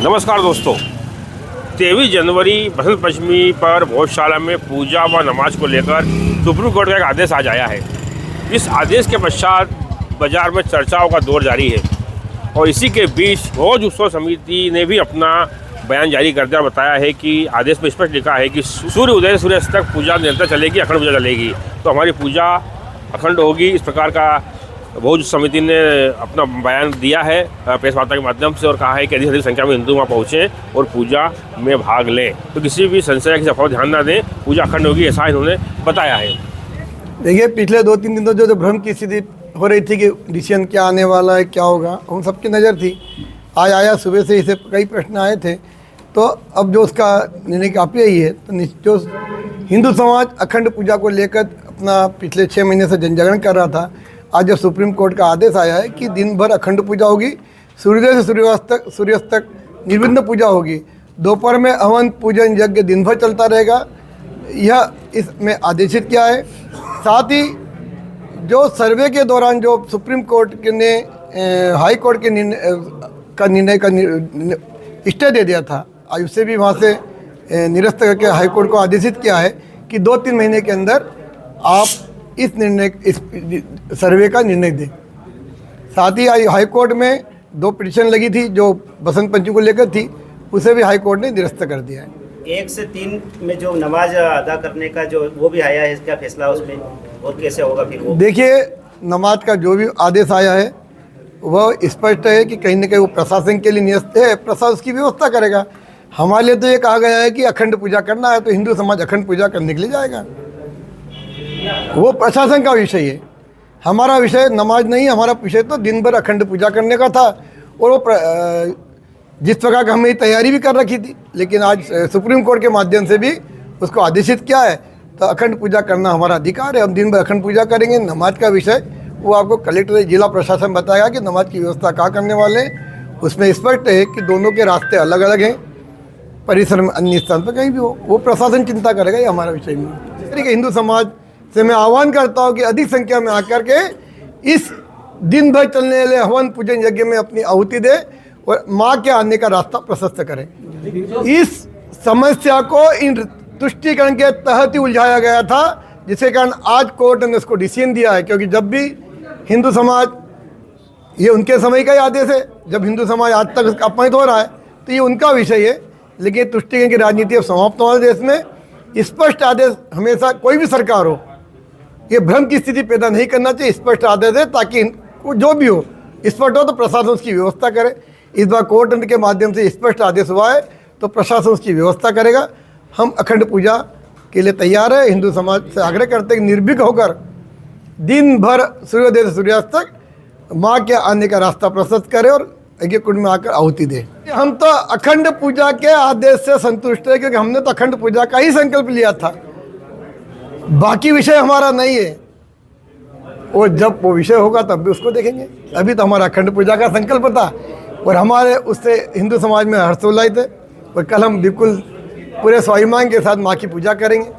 नमस्कार दोस्तों, 23 जनवरी बसंत पंचमी पर भोजशाला में पूजा व नमाज को लेकर सुप्रीम कोर्ट का एक आदेश आज आया है। इस आदेश के पश्चात बाजार में चर्चाओं का दौर जारी है और इसी के बीच भोज उत्सव समिति ने भी अपना बयान जारी करते हुए बताया है कि आदेश में स्पष्ट लिखा है कि सूर्य उदय से सूर्यास्त तक पूजा निरंतर चलेगी, अखंड पूजा चलेगी। तो हमारी पूजा अखंड होगी, इस प्रकार का भोज समिति ने अपना बयान दिया है प्रेस वार्ता के माध्यम से और कहा है कि अधिक से अधिक संख्या में हिंदू वहाँ पहुँचें और पूजा में भाग लें। तो किसी भी संशय की अफवाह ध्यान ना दें, पूजा अखंड होगी, ऐसा इन्होंने बताया है। देखिए, पिछले 2-3 दिन तो जो भ्रम की स्थिति हो रही थी कि डिसीजन क्या आने वाला है, क्या होगा, उन सबकी नज़र थी। आज आया, सुबह से इसे कई प्रश्न आए थे, तो अब जो उसका निर्णय काफ़ी आई है। तो जो हिंदू समाज अखंड पूजा को लेकर अपना पिछले 6 महीने से जनजागरण कर रहा था, आज जब सुप्रीम कोर्ट का आदेश आया है कि दिन भर अखंड पूजा होगी, सूर्योदय से सूर्यास्त तक निर्विघ्न पूजा होगी, दोपहर में हवन पूजन यज्ञ दिन भर चलता रहेगा, यह इसमें आदेशित किया है। साथ ही जो सर्वे के दौरान जो सुप्रीम कोर्ट ने हाई कोर्ट के निर्णय का स्टे दे दिया था, आज उससे भी वहाँ से निरस्त करके हाई कोर्ट को आदेशित किया है कि 2-3 महीने के अंदर आप इस सर्वे का निर्णय दें। साथ ही हाई कोर्ट में 2 पिटीशन लगी थी जो बसंत पंचमी को लेकर थी, उसे भी हाई कोर्ट ने निरस्त कर दिया है। 1 से 3 में जो नमाज अदा करने का जो वो भी आया है, इसका फैसला उसमें और कैसे होगा फिर वो? देखिए, नमाज का जो भी आदेश आया है वह स्पष्ट है कि कहीं ना कहीं वो प्रशासन के लिए नियत है, प्रशासन उसकी व्यवस्था करेगा। हमारे लिए तो ये कहा गया है कि अखंड पूजा करना है, तो हिंदू समाज अखंड पूजा करने के लिए जाएगा। वो प्रशासन का विषय है, हमारा विषय नमाज नहीं है। हमारा विषय तो दिन भर अखंड पूजा करने का था और वो जिस प्रकार का हमने तैयारी भी कर रखी थी, लेकिन आज सुप्रीम कोर्ट के माध्यम से भी उसको आदेशित किया है। तो अखंड पूजा करना हमारा अधिकार है, हम दिन भर अखंड पूजा करेंगे। नमाज का विषय वो आपको कलेक्टर जिला प्रशासन बताएगा कि नमाज की व्यवस्था कहाँ करने वाले हैं। उसमें स्पष्ट है कि दोनों के रास्ते अलग अलग हैं, परिसर में अन्य स्थान पर कहीं भी हो, वो प्रशासन चिंता करेगा, ये हमारा विषय नहीं। ठीक है, हिंदू समाज से मैं आह्वान करता हूँ कि अधिक संख्या में आकर के इस दिन भर चलने वाले हवन पूजन यज्ञ में अपनी आहुति दे और माँ के आने का रास्ता प्रशस्त करें। इस समस्या को इन तुष्टिकरण के तहत ही उलझाया गया था, जिसके कारण आज कोर्ट ने उसको डिसीजन दिया है। क्योंकि जब भी हिंदू समाज, ये उनके समय का ही आदेश है, जब हिंदू समाज आज तक उसका अपमानित हो रहा है तो ये उनका विषय है। लेकिन तुष्टिकरण की राजनीति अब समाप्त हो देश में। स्पष्ट आदेश हमेशा, कोई भी सरकार हो, ये भ्रम की स्थिति पैदा नहीं करना चाहिए। स्पष्ट आदेश है ताकि जो भी हो स्पष्ट हो तो प्रशासन उसकी व्यवस्था करे। इस बार कोर्ट के माध्यम से स्पष्ट आदेश हुआ है तो प्रशासन उसकी व्यवस्था करेगा। हम अखंड पूजा के लिए तैयार है। हिंदू समाज से आग्रह करते हैं कि निर्भीक होकर दिन भर सूर्योदय से सूर्यास्त तक माँ के आने का रास्ता प्रशस्त करें और यज्ञ कुंड में आकर आहुति दें। हम तो अखंड पूजा के आदेश से संतुष्ट है, क्योंकि हमने तो अखंड पूजा का ही संकल्प लिया था, बाकी विषय हमारा नहीं है। और जब वो विषय होगा तब भी उसको देखेंगे। अभी तो हमारा अखंड पूजा का संकल्प था और हमारे उससे हिंदू समाज में हर्षोल्लासित है। और कल हम बिल्कुल पूरे स्वाभिमान के साथ माँ की पूजा करेंगे।